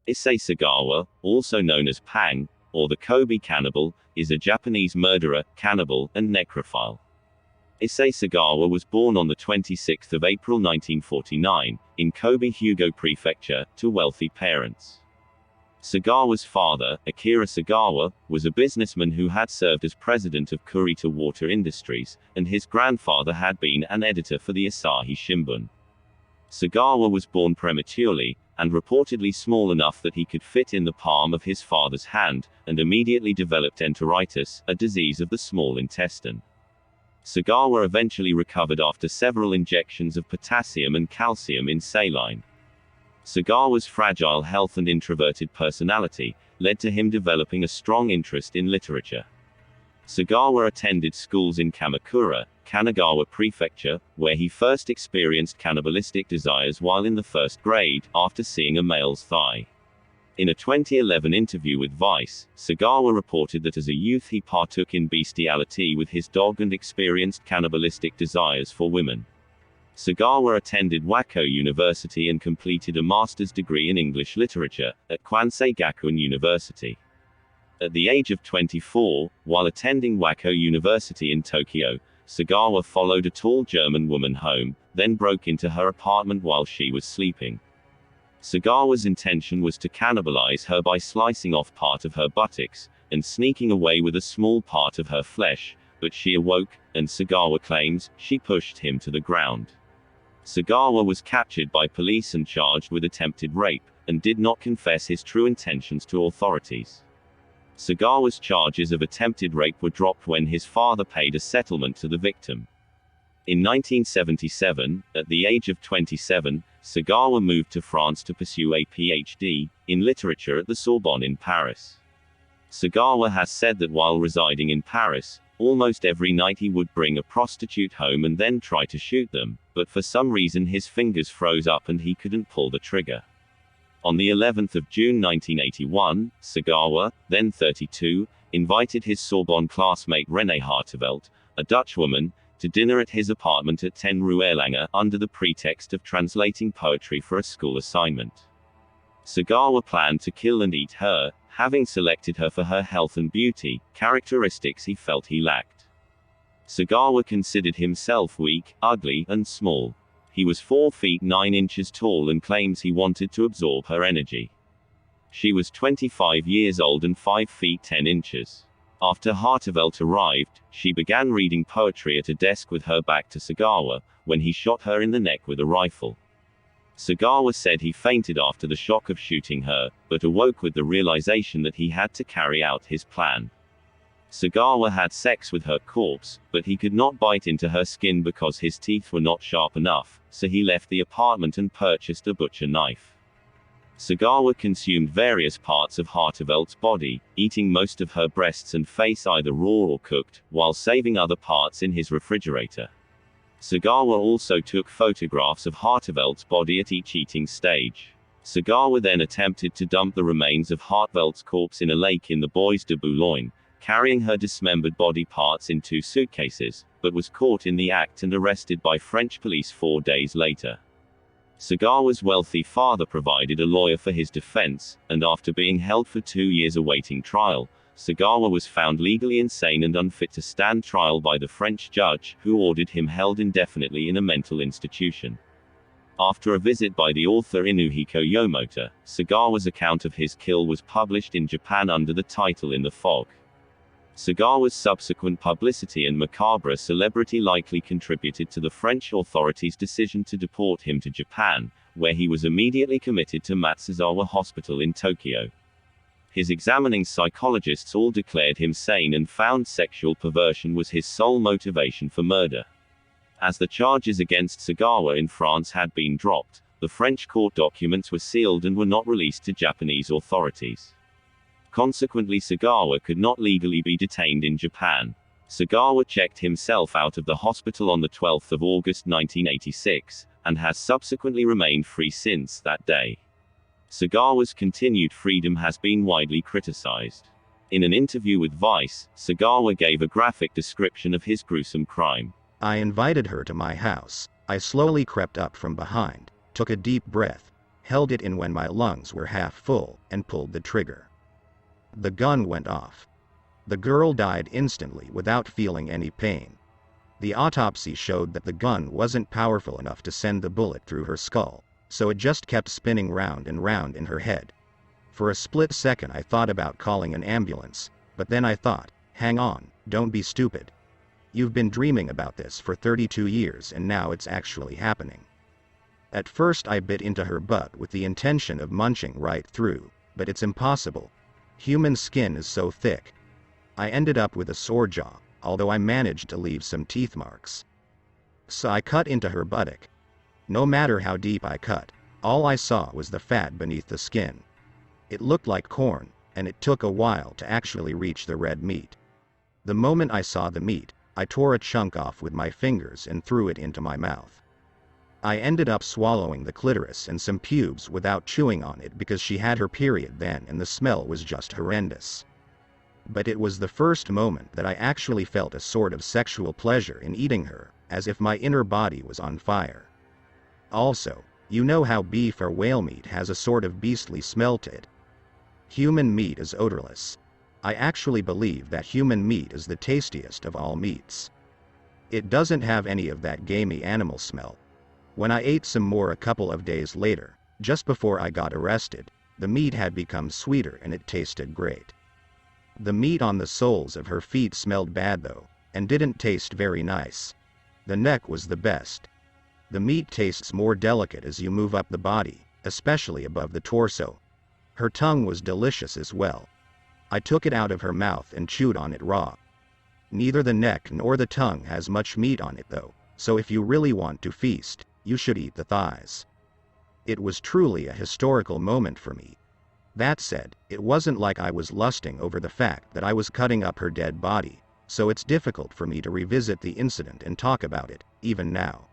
Issei Sagawa, also known as Pang, or the Kobe Cannibal, is a Japanese murderer, cannibal, and necrophile. Issei Sagawa was born on 26 April 1949, in Kobe Hyugo Prefecture, to wealthy parents. Sagawa's father, Akira Sagawa, was a businessman who had served as president of Kurita Water Industries, and his grandfather had been an editor for the Asahi Shimbun. Sagawa was born prematurely, and reportedly small enough that he could fit in the palm of his father's hand, and immediately developed enteritis, a disease of the small intestine. Sagawa eventually recovered after several injections of potassium and calcium in saline. Sagawa's fragile health and introverted personality led to him developing a strong interest in literature. Sagawa attended schools in Kamakura, Kanagawa Prefecture, where he first experienced cannibalistic desires while in the first grade, after seeing a male's thigh. In a 2011 interview with Vice, Sagawa reported that as a youth he partook in bestiality with his dog and experienced cannibalistic desires for women. Sagawa attended Wako University and completed a master's degree in English literature at Kwansei Gakuin University. At the age of 24, while attending Wako University in Tokyo, Sagawa followed a tall German woman home, then broke into her apartment while she was sleeping. Sagawa's intention was to cannibalize her by slicing off part of her buttocks, and sneaking away with a small part of her flesh, but she awoke, and Sagawa claims, she pushed him to the ground. Sagawa was captured by police and charged with attempted rape, and did not confess his true intentions to authorities. Sagawa's charges of attempted rape were dropped when his father paid a settlement to the victim. In 1977, at the age of 27, Sagawa moved to France to pursue a PhD in literature at the Sorbonne in Paris. Sagawa has said that while residing in Paris, almost every night he would bring a prostitute home and then try to shoot them, but for some reason his fingers froze up and he couldn't pull the trigger. On the 11th of June 1981, Sagawa, then 32, invited his Sorbonne classmate Renée Hartevelt, a Dutch woman, to dinner at his apartment at 10 Rue Erlanger, under the pretext of translating poetry for a school assignment. Sagawa planned to kill and eat her, having selected her for her health and beauty, characteristics he felt he lacked. Sagawa considered himself weak, ugly, and small. He was 4 feet 9 inches tall and claims he wanted to absorb her energy. She was 25 years old and 5 feet 10 inches. After Hartevelt arrived, she began reading poetry at a desk with her back to Sagawa, when he shot her in the neck with a rifle. Sagawa said he fainted after the shock of shooting her, but awoke with the realization that he had to carry out his plan. Sagawa had sex with her corpse, but he could not bite into her skin because his teeth were not sharp enough, so he left the apartment and purchased a butcher knife. Sagawa consumed various parts of Hartevelt's body, eating most of her breasts and face either raw or cooked, while saving other parts in his refrigerator. Sagawa also took photographs of Hartevelt's body at each eating stage. Sagawa then attempted to dump the remains of Hartevelt's corpse in a lake in the Bois de Boulogne, carrying her dismembered body parts in 2 suitcases, but was caught in the act and arrested by French police 4 days later. Sagawa's wealthy father provided a lawyer for his defense, and after being held for 2 years awaiting trial, Sagawa was found legally insane and unfit to stand trial by the French judge, who ordered him held indefinitely in a mental institution. After a visit by the author Inuhiko Yomota, Sagawa's account of his kill was published in Japan under the title In the Fog. Sagawa's subsequent publicity and macabre celebrity likely contributed to the French authorities' decision to deport him to Japan, where he was immediately committed to Matsuzawa Hospital in Tokyo. His examining psychologists all declared him sane and found sexual perversion was his sole motivation for murder. As the charges against Sagawa in France had been dropped, the French court documents were sealed and were not released to Japanese authorities. Consequently, Sagawa could not legally be detained in Japan. Sagawa checked himself out of the hospital on 12 August 1986, and has subsequently remained free since that day. Sagawa's continued freedom has been widely criticized. In an interview with Vice, Sagawa gave a graphic description of his gruesome crime. I invited her to my house. I slowly crept up from behind, took a deep breath, held it in when my lungs were half full, and pulled the trigger. The gun went off. The girl died instantly without feeling any pain. The autopsy showed that the gun wasn't powerful enough to send the bullet through her skull, so it just kept spinning round and round in her head. For a split second I thought about calling an ambulance, but then I thought, hang on, don't be stupid. You've been dreaming about this for 32 years and now it's actually happening. At first I bit into her butt with the intention of munching right through, but it's impossible. Human skin is so thick. I ended up with a sore jaw, although I managed to leave some teeth marks. So I cut into her buttock. No matter how deep I cut, all I saw was the fat beneath the skin. It looked like corn, and it took a while to actually reach the red meat. The moment I saw the meat, I tore a chunk off with my fingers and threw it into my mouth. I ended up swallowing the clitoris and some pubes without chewing on it because she had her period then and the smell was just horrendous. But it was the first moment that I actually felt a sort of sexual pleasure in eating her, as if my inner body was on fire. Also, you know how beef or whale meat has a sort of beastly smell to it. Human meat is odorless. I actually believe that human meat is the tastiest of all meats. It doesn't have any of that gamey animal smell. When I ate some more a couple of days later, just before I got arrested, the meat had become sweeter and it tasted great. The meat on the soles of her feet smelled bad though, and didn't taste very nice. The neck was the best. The meat tastes more delicate as you move up the body, especially above the torso. Her tongue was delicious as well. I took it out of her mouth and chewed on it raw. Neither the neck nor the tongue has much meat on it though, so if you really want to feast, you should eat the thighs. It was truly a historical moment for me. That said, it wasn't like I was lusting over the fact that I was cutting up her dead body, so it's difficult for me to revisit the incident and talk about it, even now.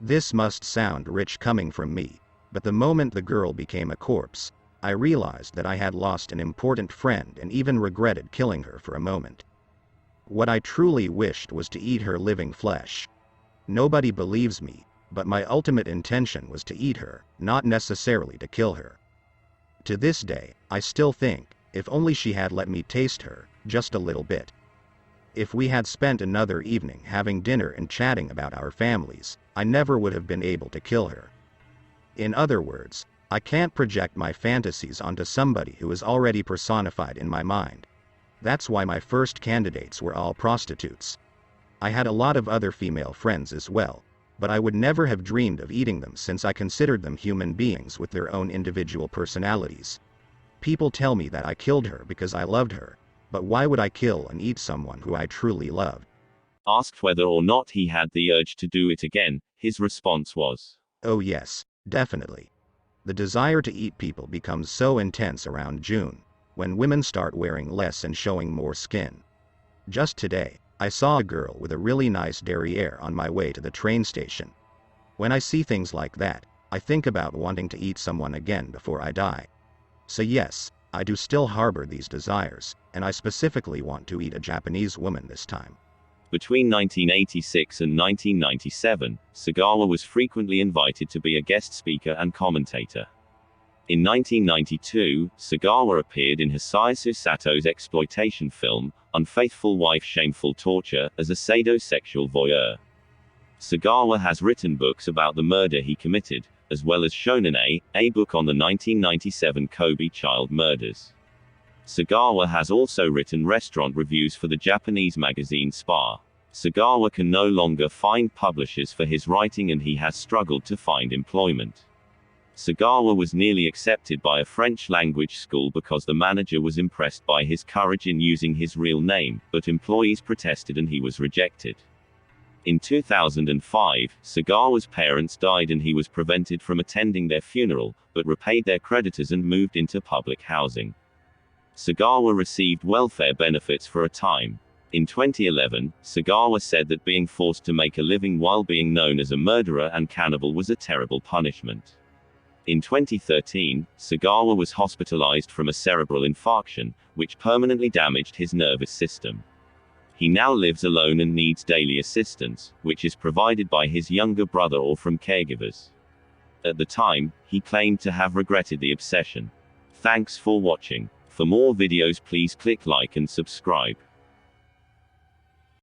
This must sound rich coming from me, but the moment the girl became a corpse, I realized that I had lost an important friend and even regretted killing her for a moment. What I truly wished was to eat her living flesh. Nobody believes me, but my ultimate intention was to eat her, not necessarily to kill her. To this day, I still think, if only she had let me taste her, just a little bit. If we had spent another evening having dinner and chatting about our families, I never would have been able to kill her. In other words, I can't project my fantasies onto somebody who is already personified in my mind. That's why my first candidates were all prostitutes. I had a lot of other female friends as well, but I would never have dreamed of eating them since I considered them human beings with their own individual personalities. People tell me that I killed her because I loved her, but why would I kill and eat someone who I truly loved? Asked whether or not he had the urge to do it again, his response was, "Oh yes, definitely." The desire to eat people becomes so intense around June, when women start wearing less and showing more skin. Just today, I saw a girl with a really nice derriere on my way to the train station. When I see things like that, I think about wanting to eat someone again before I die. So yes, I do still harbor these desires, and I specifically want to eat a Japanese woman this time. Between 1986 and 1997, Sagawa was frequently invited to be a guest speaker and commentator. In 1992, Sagawa appeared in Hisayasu Sato's exploitation film, Unfaithful Wife Shameful Torture, as a sadosexual voyeur. Sagawa has written books about the murder he committed, as well as Shonen a book on the 1997 Kobe child murders. Sagawa has also written restaurant reviews for the Japanese magazine Spa. Sagawa can no longer find publishers for his writing and he has struggled to find employment. Sagawa was nearly accepted by a French-language school because the manager was impressed by his courage in using his real name, but employees protested and he was rejected. In 2005, Sagawa's parents died and he was prevented from attending their funeral, but repaid their creditors and moved into public housing. Sagawa received welfare benefits for a time. In 2011, Sagawa said that being forced to make a living while being known as a murderer and cannibal was a terrible punishment. In 2013, Sagawa was hospitalized from a cerebral infarction, which permanently damaged his nervous system. He now lives alone and needs daily assistance, which is provided by his younger brother or from caregivers. At the time, he claimed to have regretted the obsession. Thanks for watching. For more videos please click like and subscribe.